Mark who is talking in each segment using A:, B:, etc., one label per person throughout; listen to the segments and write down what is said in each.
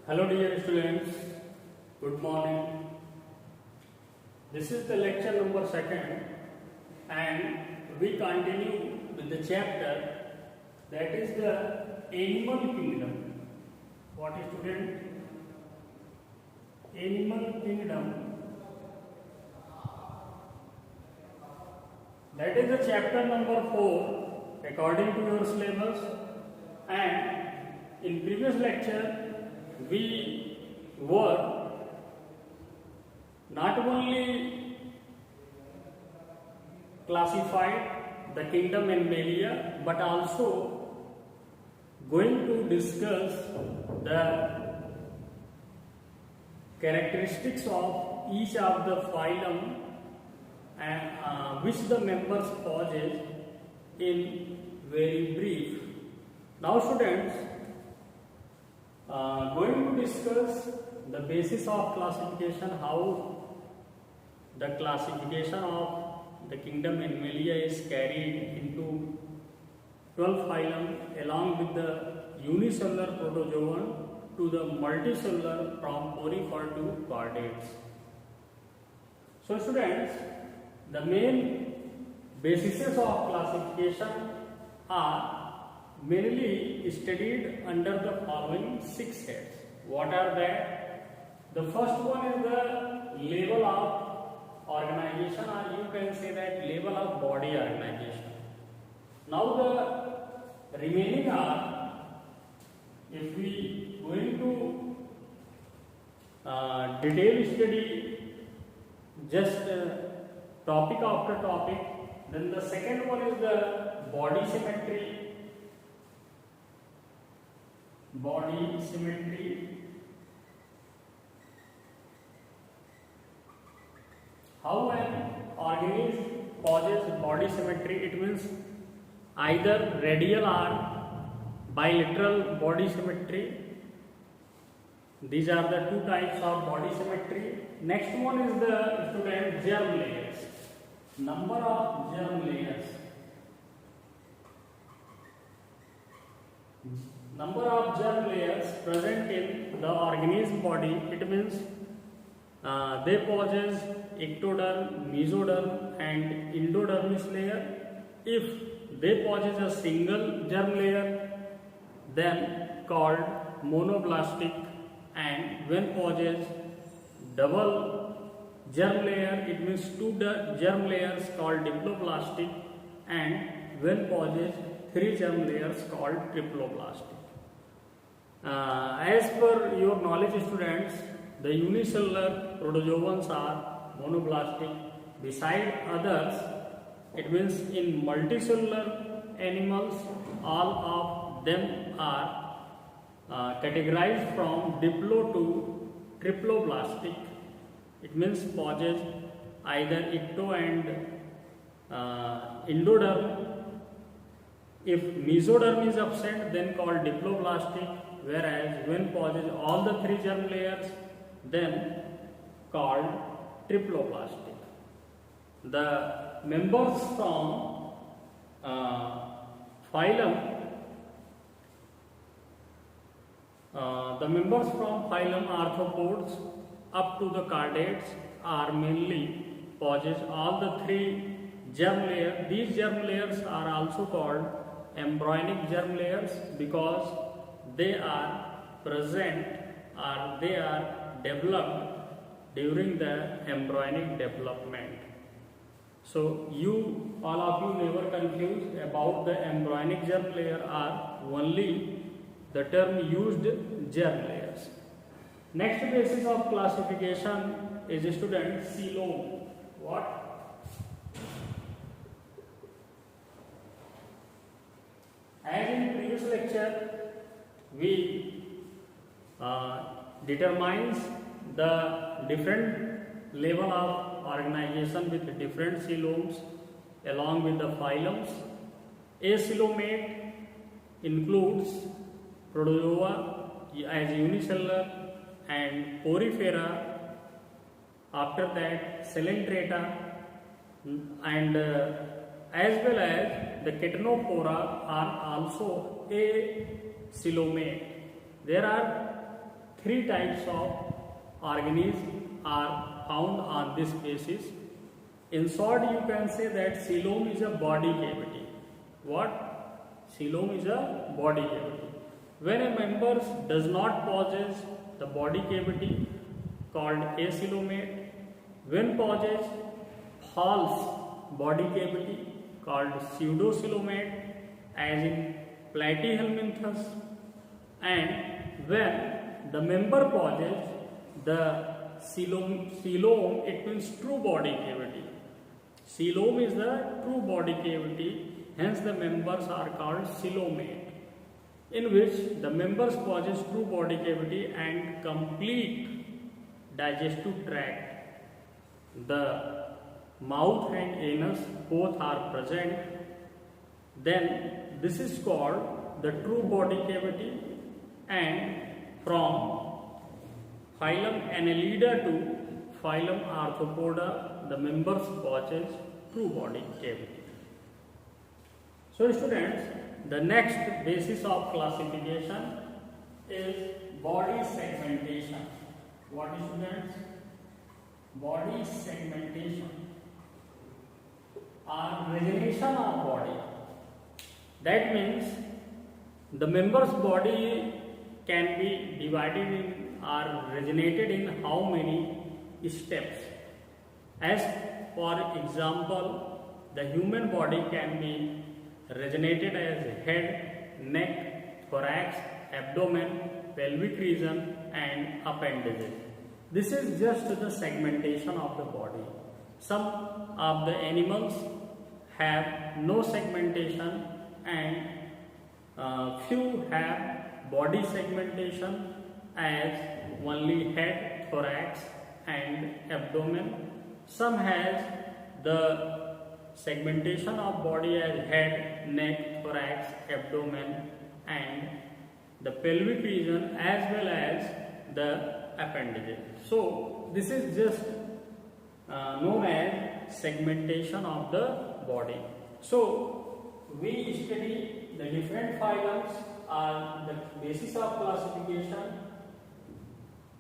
A: Hello dear students, good morning. This is the lecture number 2nd and we continue with the chapter that is the animal kingdom. What is student? Animal kingdom. That is the chapter number 4 according to your syllabus, and in previous lecture we were not only classified the kingdom Animalia but also going to discuss the characteristics of each of the phylum and which the members possess in very brief. Now students, going to discuss the basis of classification, how the classification of the kingdom Animalia is carried into 12 phylum along with the unicellular protozoan to the multicellular from porifer to chordates. So students, the main bases of classification are mainly studied under the following 6 heads. What are they? The first one is the level of organization, or you can say that level of body organization. Now the remaining are, if we going to detail study just topic after topic, then the second one is the body symmetry. How an organism possesses body symmetry? It means either radial or bilateral body symmetry. These are the two types of body symmetry. Next one is the student germ layers. Number of germ layers. Number of germ layers present in the organism body, it means they possess ectoderm, mesoderm and endodermis layer. If they possess a single germ layer, then called monoblastic, and when possess double germ layer, it means two germ layers called diploblastic, and when possess 3 germ layers called triploblastic. As per your knowledge students, the unicellular protozoans are monoblastic. Beside others, it means in multicellular animals, all of them are categorized from diplo to triploblastic. It means possess either ecto and endoderm. If mesoderm is absent, then called diploblastic, whereas when possess all the 3 germ layers, then called triploblastic. The members from phylum arthropods up to the chordates are mainly possess all the 3 germ layers. These germ layers are also called embryonic germ layers because they are present or they are developed during the embryonic development. So you, all of you, never confused about the embryonic germ layer, are only the term used germ layers. Next basis of classification is student coelom. What? As in previous lecture, we determines the different level of organization with different coeloms along with the phylums. Acoelomate includes protozoa as unicellular and porifera. After that, coelenterata and as well as the Catenophora are also acoelomate. There are three types of organisms are found on this basis. In short, you can say that coelom is a body cavity. What? Coelom is a body cavity. When a member does not possess the body cavity called acoelomate, when possess false body cavity called pseudocoelomate, as in Platyhelminthes, and when the member possess the coelom, it means true body cavity. Coelom is the true body cavity, hence the members are called coelomate, in which the members possess true body cavity and complete digestive tract. The mouth and anus both are present. Then this is called the true body cavity, and from phylum Annelida to phylum Arthropoda, the members possess true body cavity. So students, the next basis of classification is body segmentation. What is, students? Body segmentation or regeneration of body. That means the member's body can be divided in or regenerated in how many steps. As for example, the human body can be regenerated as head, neck, thorax, abdomen, pelvic region and appendages. This is just the segmentation of the body. Some of the animals have no segmentation and few have body segmentation as only head, thorax and abdomen. Some has the segmentation of body as head, neck, thorax, abdomen and the pelvic region as well as the appendages. So this is just known as segmentation of the body. So we study the different phylums on the basis of classification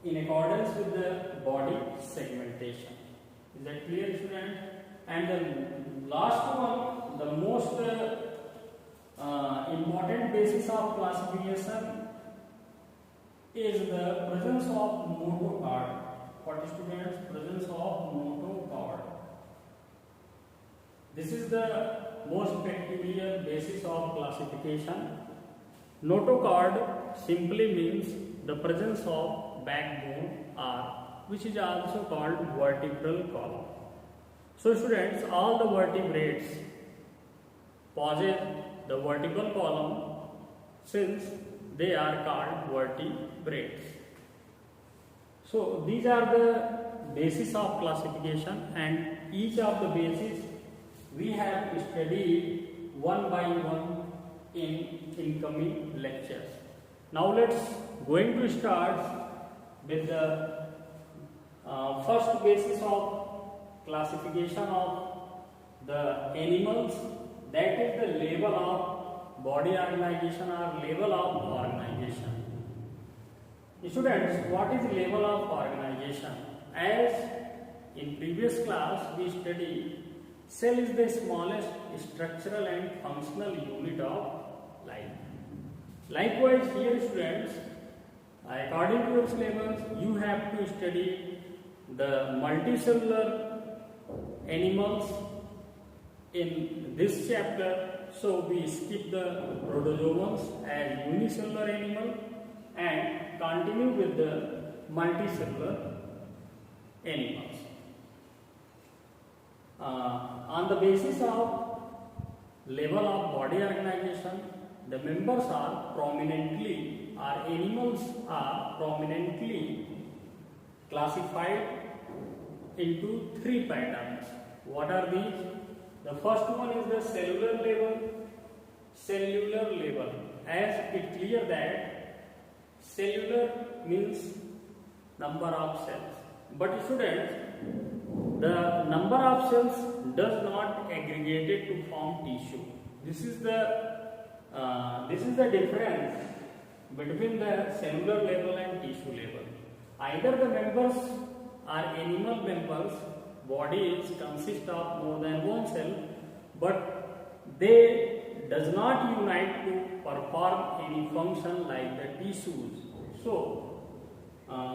A: in accordance with the body segmentation. Is that clear, student? And the last one, the most important basis of classification is the presence of notochord. What is, students? Presence of notochord. This is the most peculiar basis of classification. Notochord simply means the presence of backbone or which is also called vertebral column. So students, all the vertebrates possess the vertebral column since they are called vertebrates. So these are the basis of classification, and each of the bases we have studied one by one in incoming lectures. Now let's going to start with the first basis of classification of the animals, that is the level of body organization or level of organization. Students, what is level of organization? As in previous class we studied, cell is the smallest structural and functional unit of life. Likewise here, students, according to your syllabus, you have to study the multicellular animals in this chapter. So we skip the protozoans as unicellular animal and continue with the multicellular animals. On the basis of level of body organization, the members are prominently, or animals are prominently classified into three patterns. What are these? The first one is the cellular level. Cellular level, as it clear that cellular means number of cells. But students, the number of cells does not aggregate it to form tissue. This is the difference between the cellular level and tissue level. Either the members are animal members, bodies consist of more than one cell, but they does not unite to perform any function like the tissues. So,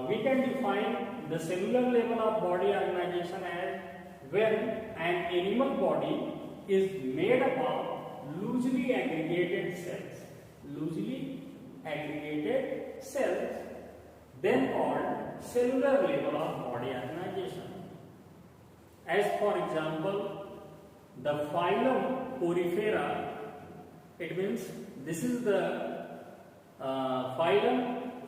A: we can define the cellular level of body organization as when an animal body is made up of loosely aggregated cells, then called cellular level of body organization. As for example, the phylum Porifera, it means this is the phylum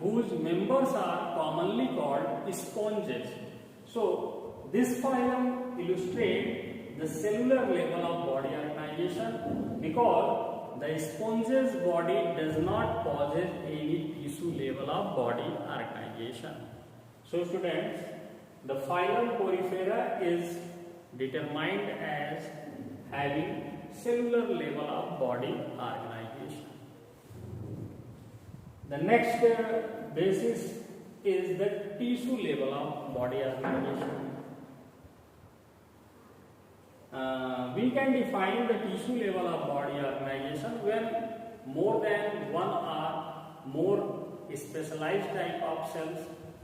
A: whose members are commonly called sponges. So, this phylum illustrates the cellular level of body organization because the sponge's body does not possess any tissue level of body organization. So, students, the phylum Porifera is determined as having cellular level of body organization. The next basis is the tissue level of body organization. We can define the tissue level of body organization when more than one or more specialized type of cells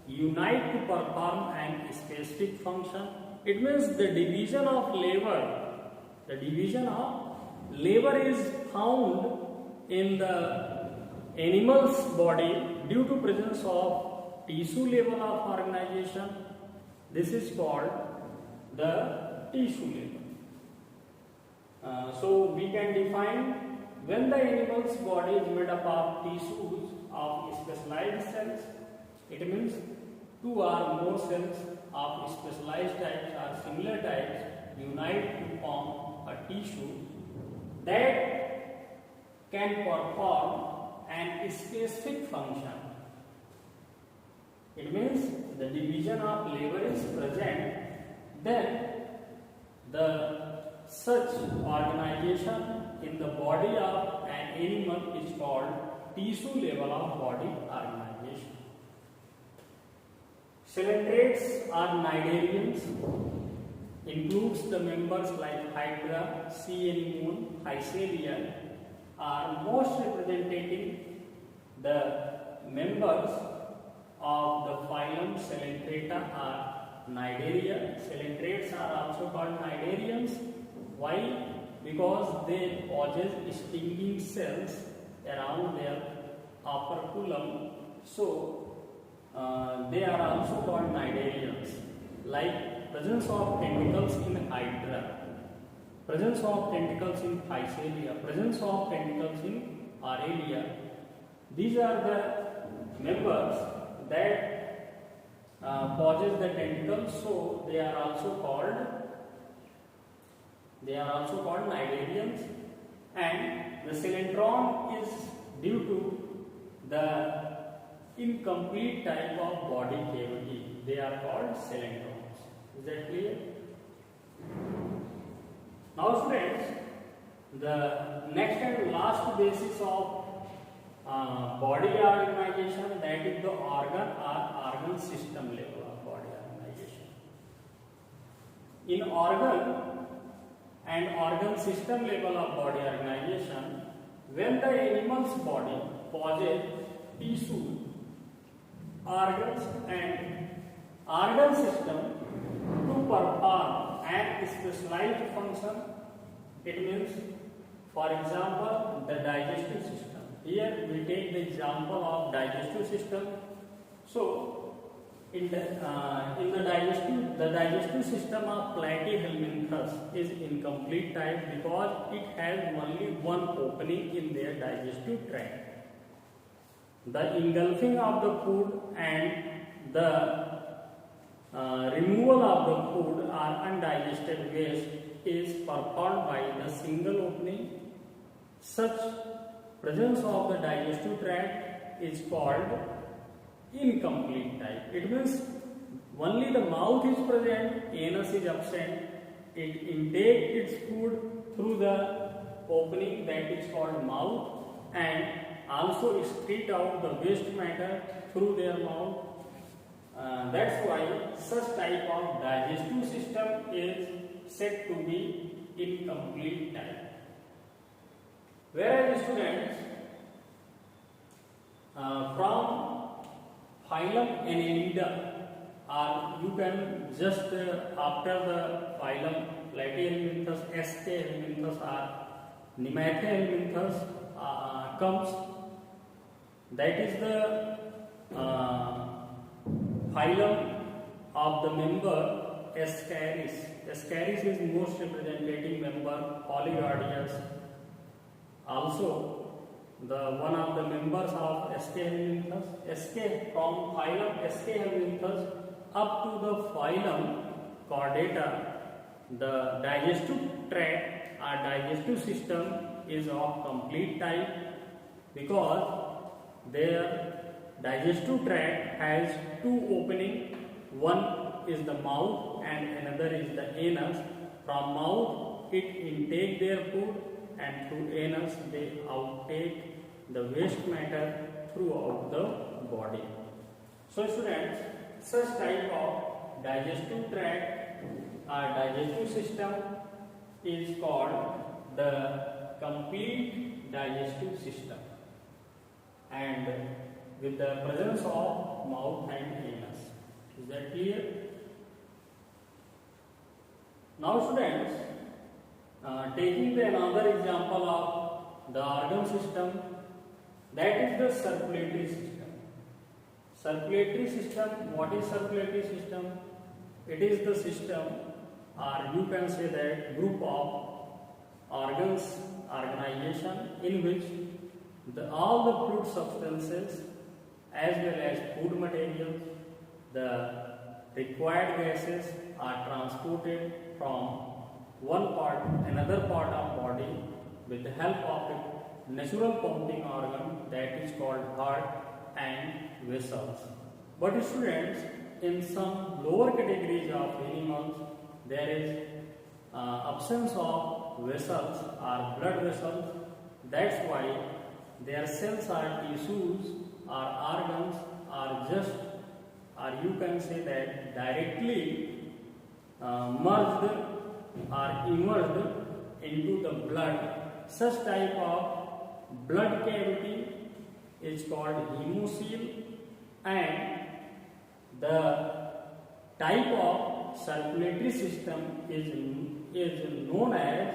A: unite to perform an specific function. It means the division of labor is found in the animal's body due to presence of tissue level of organization. This is called the tissue level. So we can define when the animal's body is made up of tissues of specialized cells, it means two or more cells of specialized types or similar types unite to form a tissue that can perform an specific function. It means the division of labor is present, then the such organization in the body of an animal is called tissue level of body organization. Coelentrates are cnidarians, includes the members like Hydra, sea anemone, Hycelia are most representing the members of the phylum Coelentrata are cnidaria. Coelentrates are also called cnidarians. Why? Because they possess stinging cells around their operculum. So, they are also called cnidarians. Like presence of tentacles in Hydra, presence of tentacles in Hycelia, presence of tentacles in Aurelia. These are the members that possess the tentacles, so they are also called cnidarians. And the coelentron is due to the incomplete type of body cavity. They are called coelentrons. Is that clear? Now students, the next and last basis of body organization, that is the organ system level of body organization. In organ system level of body organization, when the animal's body possesses tissue, organs and organ system to perform an specialized function, it means, for example, the digestive system. Here we take the example of digestive system. So, in the digestive system of Platyhelminthes is incomplete type because it has only one opening in their digestive tract. The engulfing of the food and the removal of the food or undigested waste is performed by the single opening. Such presence of the digestive tract is called incomplete type. It means only the mouth is present, anus is absent. It intakes its food through the opening that is called mouth, and also excrete out the waste matter through their mouth. That's why such type of digestive system is said to be incomplete type. Whereas students, from phylum Annelida, or you can just after the phylum Platyhelminthes, SK helminthus or Nematha helminthus comes, that is the phylum of the member Ascaris. Ascaris is most representative member, Polygardius. Also, the one of the members of SK helminthus, SK from phylum SK helminthus up to the phylum Chordata, the digestive tract or digestive system is of complete type, because their digestive tract has two openings. One is the mouth and another is the anus. From mouth it intake their food, and through anus they outtake the waste matter throughout the body. So students, such type of digestive tract or digestive system is called the complete digestive system, and with the presence of mouth and anus. Is that clear? Now students, taking the another example of the organ system, that is the circulatory system. Circulatory system, what is circulatory system? It is the system, or you can say that group of organs, organization in which all the fluid substances as well as food materials, the required gases are transported from one part another part of body with the help of a natural pumping organ that is called heart and vessels. But students, in some lower categories of animals, there is absence of vessels or blood vessels. That's why their cells or tissues or organs are just, or you can say that directly merged or immersed into the blood. Such type of blood cavity is called hemocoel, and the type of circulatory system is known as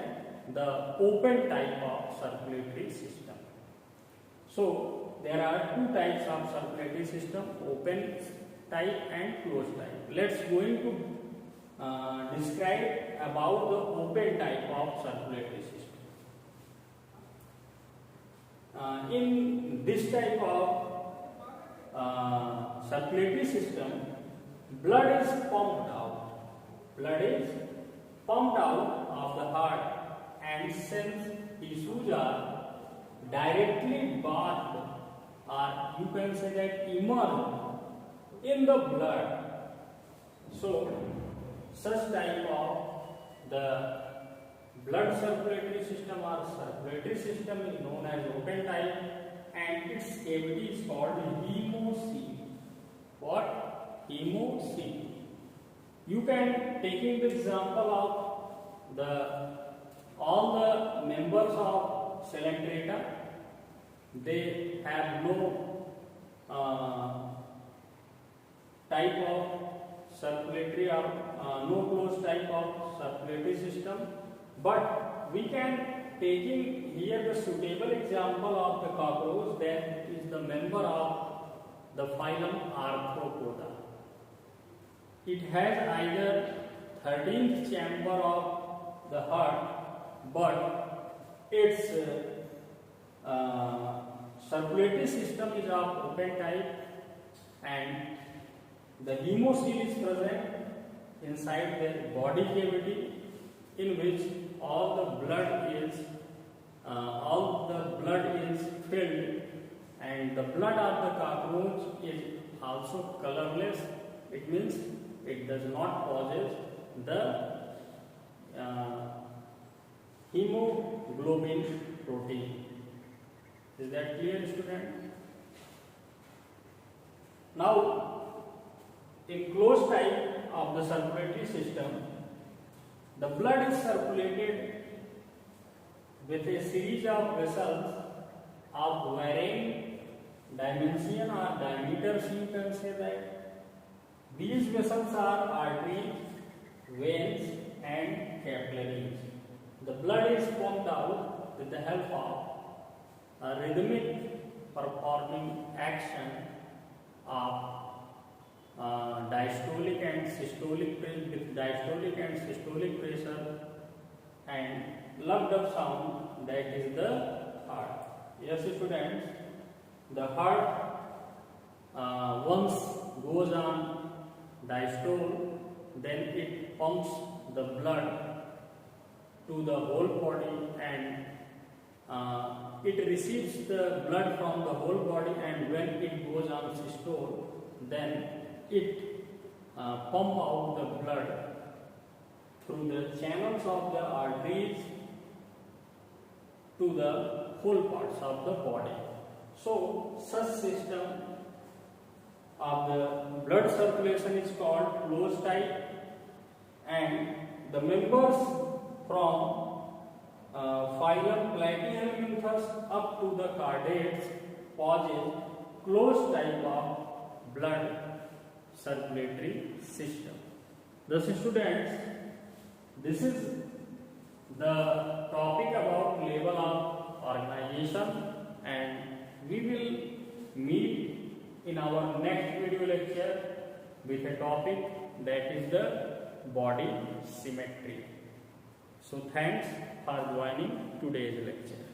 A: the open type of circulatory system. So there are two types of circulatory system, open type and closed type. Let's going to describe about the open type of circulatory system. In this type of circulatory system, blood is pumped out. Blood is pumped out of the heart, and since tissues are directly bathed, or you can say that immersed in the blood, so such type of the blood circulatory system or circulatory system is known as open type, and its cavity is called hemocoel. What? Hemocoel. You can taking the example of all the members of Coelenterata. They have no type of circulatory or no closed type of circulatory system, but we can taking here the suitable example of the cockroach, that is the member of the phylum Arthropoda. It has either 13th chamber of the heart, but its circulatory system is of open type, and the hemocoel is present inside the body cavity, in which all the blood is filled, and the blood of the cockroach is also colorless. It means it does not possess the hemoglobin protein. Is that clear, student? Now, in closed type of the circulatory system, the blood is circulated with a series of vessels of varying dimension or diameters, you can say that. These vessels are arteries, veins and capillaries. The blood is pumped out with the help of a rhythmic performing action of diastolic and systolic pressure and lugged up sound, that is the heart. Yes, students, the heart once goes on diastole, then it pumps the blood to the whole body and it receives the blood from the whole body, and when it goes on systole, then it pump out the blood through the channels of the arteries to the whole parts of the body. So such system of the blood circulation is called closed type, and the members from phylum Platyhelminthes up to the chordates possess closed type of blood circulatory system. Thus, students, this is the topic about level of organization, and we will meet in our next video lecture with a topic that is the body symmetry. So thanks for joining today's lecture.